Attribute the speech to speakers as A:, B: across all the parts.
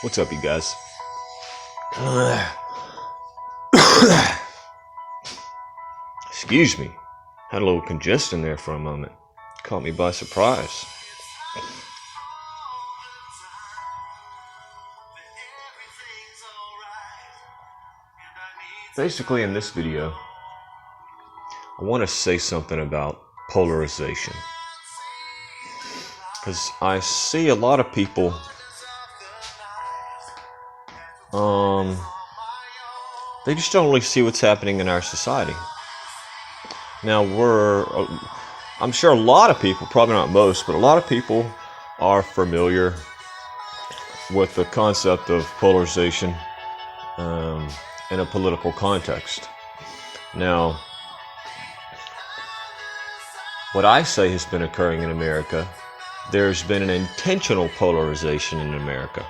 A: What's up, you guys? Excuse me. Had a little congestion there for a moment. Caught me by surprise. Basically, in this video, I want to say something about polarization. Because I see a lot of people they just don't really see what's happening in our society. Now I'm sure a lot of people, probably not most, but a lot of people are familiar with the concept of polarization in a political context. Now, what I say has been occurring in America, there's been an intentional polarization in America.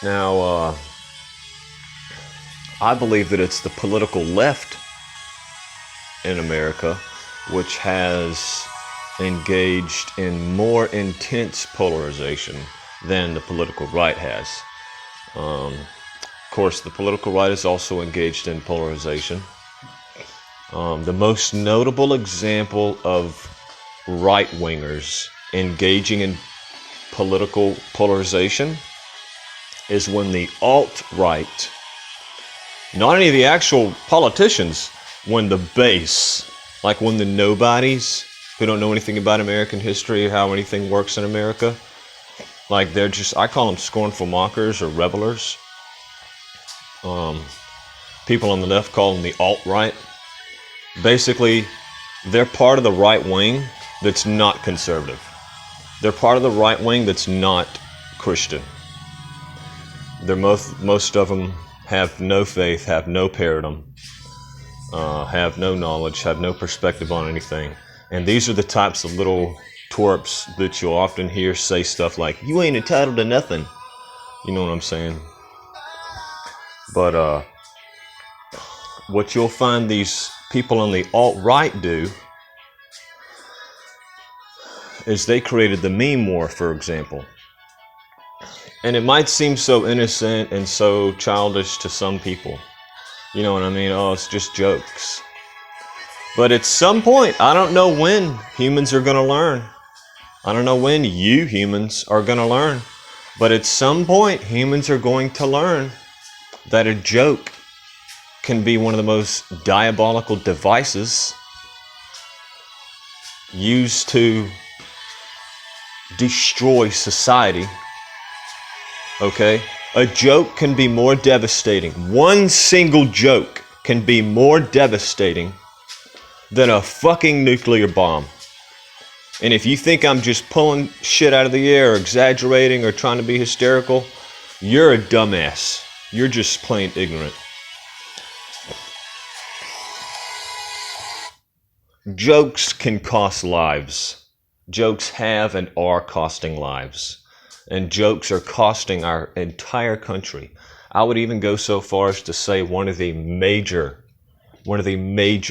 A: Now, I believe that it's the political left in America which has engaged in more intense polarization than the political right has. Of course, the political right is also engaged in polarization. The most notable example of right-wingers engaging in political polarization is when the alt-right, not any of the actual politicians, when the base, like when the nobodies who don't know anything about American history or how anything works in America, like they're just, I call them scornful mockers or revelers. People on the left call them the alt-right. Basically, they're part of the right wing that's not conservative. They're part of the right wing that's not Christian. Most of them have no faith, have no paradigm, have no knowledge, have no perspective on anything. And these are the types of little twerps that you'll often hear say stuff like, "You ain't entitled to nothing." You know what I'm saying? But what you'll find these people on the alt-right do is they created the meme war, for example. And it might seem so innocent and so childish to some people. You know what I mean? Oh, it's just jokes. But at some point, I don't know when humans are going to learn. I don't know when you humans are going to learn. But at some point, humans are going to learn that a joke can be one of the most diabolical devices used to destroy society. Okay? A joke can be more devastating. One single joke can be more devastating than a fucking nuclear bomb. And if you think I'm just pulling shit out of the air or exaggerating or trying to be hysterical, you're a dumbass. You're just plain ignorant. Jokes can cost lives. Jokes have and are costing lives. And jokes are costing our entire country. I would even go so far as to say one of the major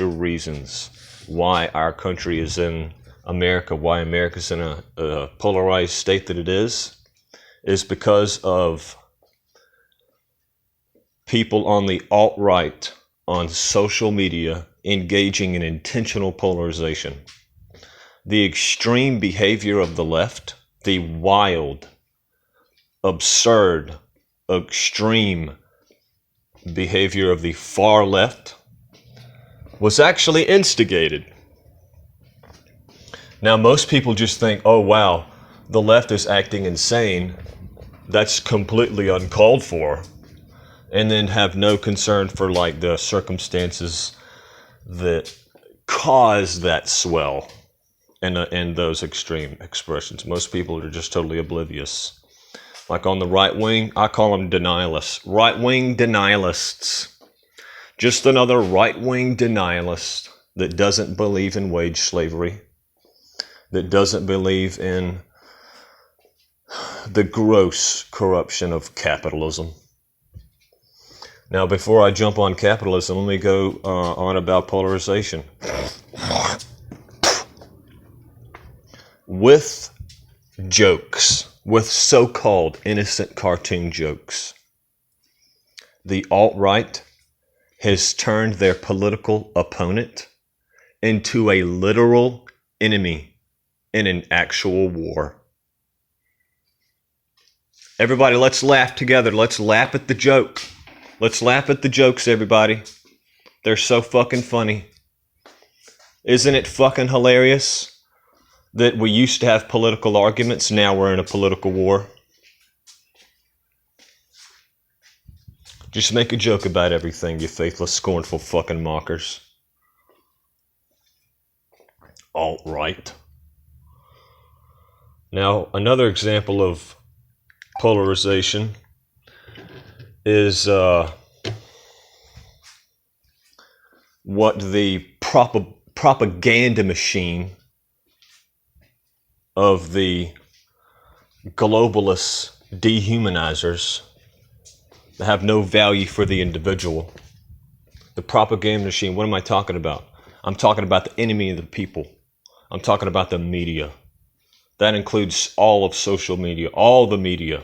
A: reasons why our country is in America, why America's in a polarized state that it is because of people on the alt-right on social media engaging in intentional polarization. The extreme behavior of the left, the wild, absurd, extreme behavior of the far left was actually instigated. Now, most people just think, oh wow, the left is acting insane. That's completely uncalled for. And then have no concern for like the circumstances that cause that swell and those extreme expressions. Most people are just totally oblivious. Like on the right wing, I call them denialists. Right-wing denialists. Just another right-wing denialist that doesn't believe in wage slavery, that doesn't believe in the gross corruption of capitalism. Now, before I jump on capitalism, let me go on about polarization. With jokes, with so-called innocent cartoon jokes. The alt-right has turned their political opponent into a literal enemy in an actual war. Everybody, let's laugh together. Let's laugh at the joke. Let's laugh at the jokes, everybody. They're so fucking funny. Isn't it fucking hilarious that we used to have political arguments, now we're in a political war? Just make a joke about everything, you faithless, scornful fucking mockers. Alt-right. Now, another example of polarization is what the propaganda machine of the globalist dehumanizers that have no value for the individual. The propaganda machine, what am I talking about? I'm talking about the enemy of the people. I'm talking about the media. That includes all of social media. All the media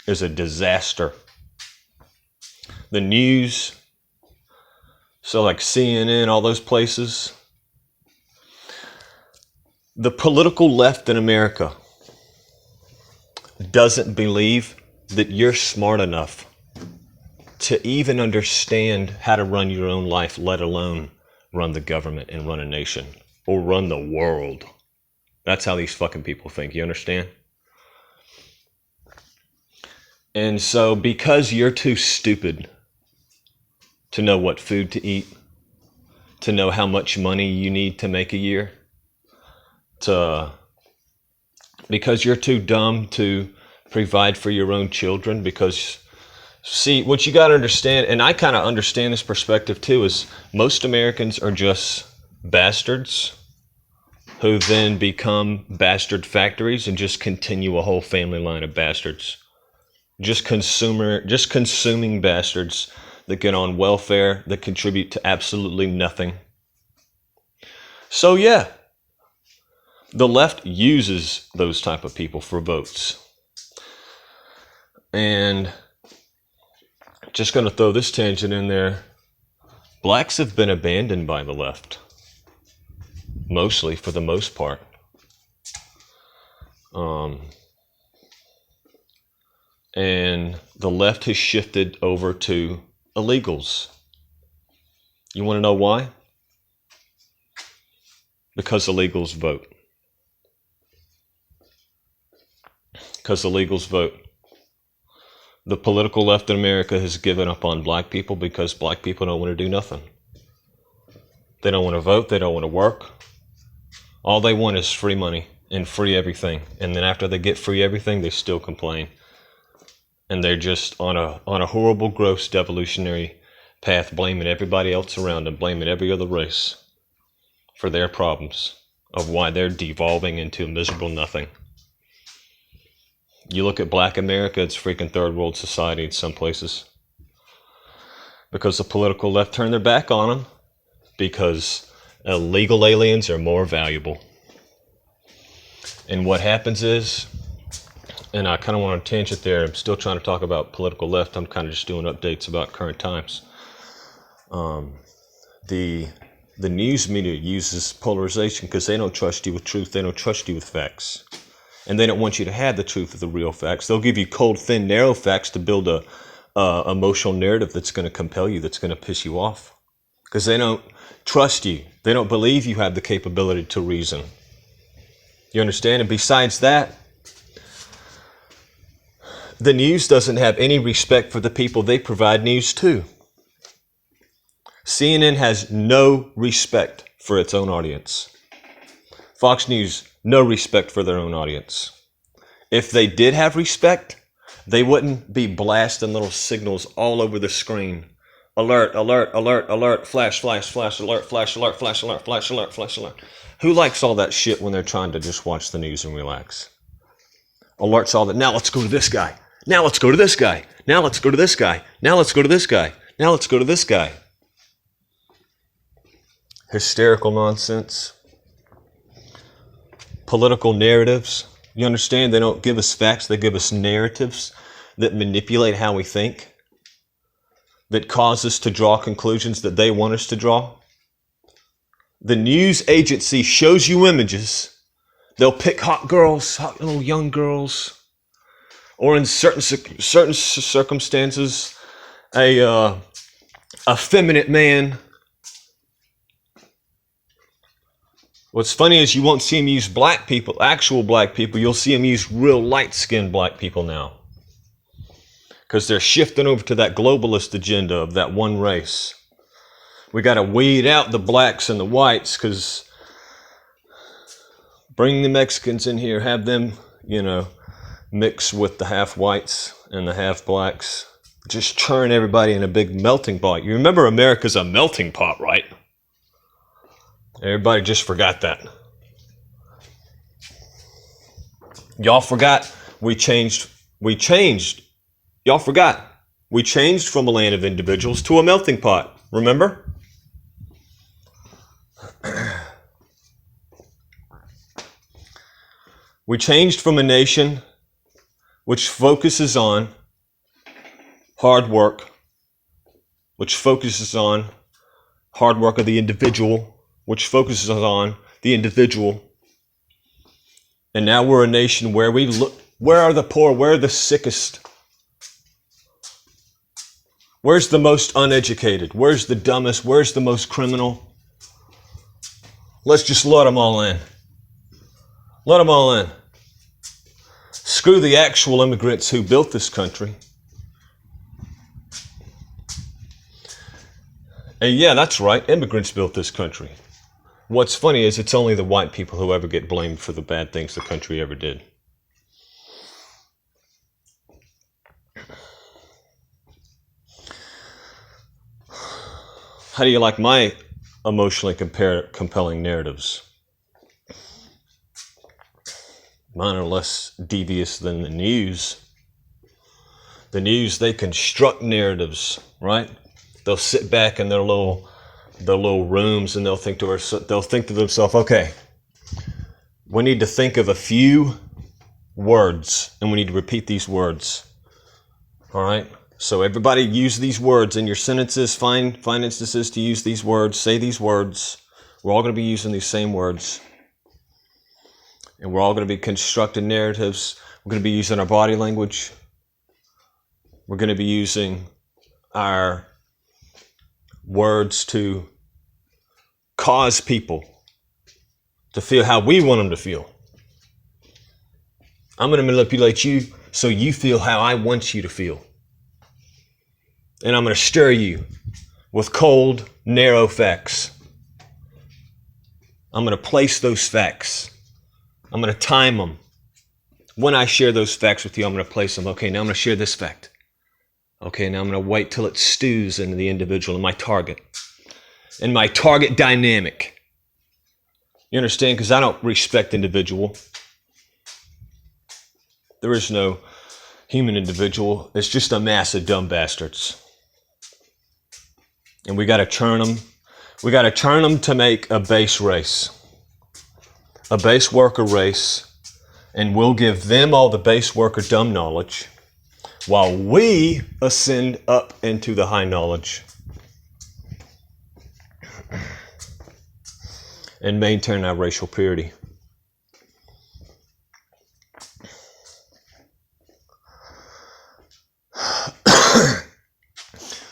A: is a disaster. The news, so like CNN, all those places. The political left in America doesn't believe that you're smart enough to even understand how to run your own life, let alone run the government and run a nation or run the world. That's how these fucking people think, you understand? And so because you're too stupid to know what food to eat, to know how much money you need to make a year, because you're too dumb to provide for your own children, because see, what you got to understand, and I kind of understand this perspective too, is most Americans are just bastards who then become bastard factories and just continue a whole family line of bastards. Just consuming bastards that get on welfare, that contribute to absolutely nothing. So yeah, the left uses those type of people for votes. And just going to throw this tangent in there. Blacks have been abandoned by the left. Mostly, for the most part. And the left has shifted over to illegals. You want to know why? Because illegals vote. Because illegals vote. The political left in America has given up on black people because black people don't want to do nothing. They don't want to vote. They don't want to work. All they want is free money and free everything. And then after they get free everything, they still complain. And they're just on a horrible, gross, devolutionary path, blaming everybody else around them, blaming every other race for their problems of why they're devolving into a miserable nothing. You look at black America, it's freaking third world society in some places. Because the political left turned their back on them. Because illegal aliens are more valuable. And what happens is, and I kind of want to tangent there, I'm still trying to talk about political left, I'm kind of just doing updates about current times. The news media uses polarization because they don't trust you with truth, they don't trust you with facts. And they don't want you to have the truth of the real facts. They'll give you cold, thin, narrow facts to build a emotional narrative that's going to compel you, that's going to piss you off. Because they don't trust you. They don't believe you have the capability to reason. You understand? And besides that, the news doesn't have any respect for the people they provide news to. CNN has no respect for its own audience. Fox News, no respect for their own audience. If they did have respect, they wouldn't be blasting little signals all over the screen. Alert, alert, alert, alert, flash, flash, flash, alert, flash, alert, flash, alert, flash, alert, flash, alert. Who likes all that shit when they're trying to just watch the news and relax? Alerts all that. Now let's go to this guy. Now let's go to this guy. Now let's go to this guy. Now let's go to this guy. Now let's go to this guy. Hysterical nonsense. Political narratives You understand? They don't give us facts. They give us narratives that manipulate how we think, that cause us to draw conclusions that they want us to draw. The news agency shows you images. They'll pick hot girls, hot little young girls, or in certain circumstances, a effeminate man. What's funny is you won't see him use black people, actual black people. You'll see him use real light-skinned black people now, because they're shifting over to that globalist agenda of that one race. We got to weed out the blacks and the whites, because bring the Mexicans in here, have them, mix with the half-whites and the half-blacks. Just churn everybody in a big melting pot. You remember America's a melting pot, right? Everybody just forgot that. Y'all forgot we changed. Y'all forgot. We changed from a land of individuals to a melting pot. Remember? We changed from a nation which focuses on hard work, which focuses on hard work of the individual, which focuses on the individual. And now we're a nation where we look, where are the poor? Where are the sickest? Where's the most uneducated? Where's the dumbest? Where's the most criminal? Let's just let them all in. Let them all in. Screw the actual immigrants who built this country. And yeah, that's right. Immigrants built this country. What's funny is it's only the white people who ever get blamed for the bad things the country ever did. How do you like my emotionally compelling narratives? Mine are less devious than the news. The news, they construct narratives, right? They'll sit back in their little rooms and they'll think to themselves, okay, we need to think of a few words and we need to repeat these words. All right? So everybody use these words in your sentences. Find instances to use these words. Say these words. We're all going to be using these same words. And we're all going to be constructing narratives. We're going to be using our body language. We're going to be using our words to cause people to feel how we want them to feel. I'm going to manipulate you so you feel how I want you to feel. And I'm going to stir you with cold, narrow facts. I'm going to place those facts. I'm going to time them. When I share those facts with you, I'm going to place them. Okay, now I'm going to share this fact. Okay, now I'm going to wait till it stews into the individual and my target. And my target dynamic. You understand? Because I don't respect individual. There is no human individual. It's just a mass of dumb bastards. And we got to churn them. We got to churn them to make a base race. A base worker race. And we'll give them all the base worker dumb knowledge while we ascend up into the high knowledge and maintain our racial purity.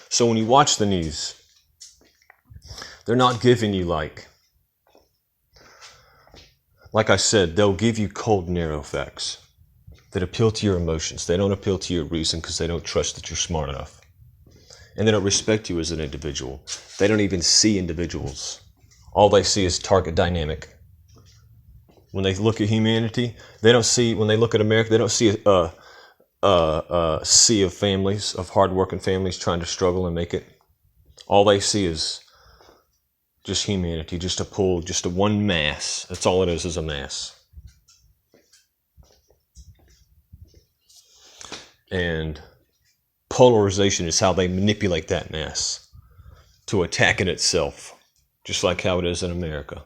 A: So when you watch the news, they're not giving you like I said, they'll give you cold, narrow facts that appeal to your emotions. They don't appeal to your reason because they don't trust that you're smart enough. And they don't respect you as an individual. They don't even see individuals. All they see is target dynamic. When they look at humanity, they don't see, when they look at America, they don't see a sea of families, of hardworking families trying to struggle and make it. All they see is just humanity, just a pool, just a one mass. That's all it is a mass. And polarization is how they manipulate that mass to attack it itself, just like how it is in America.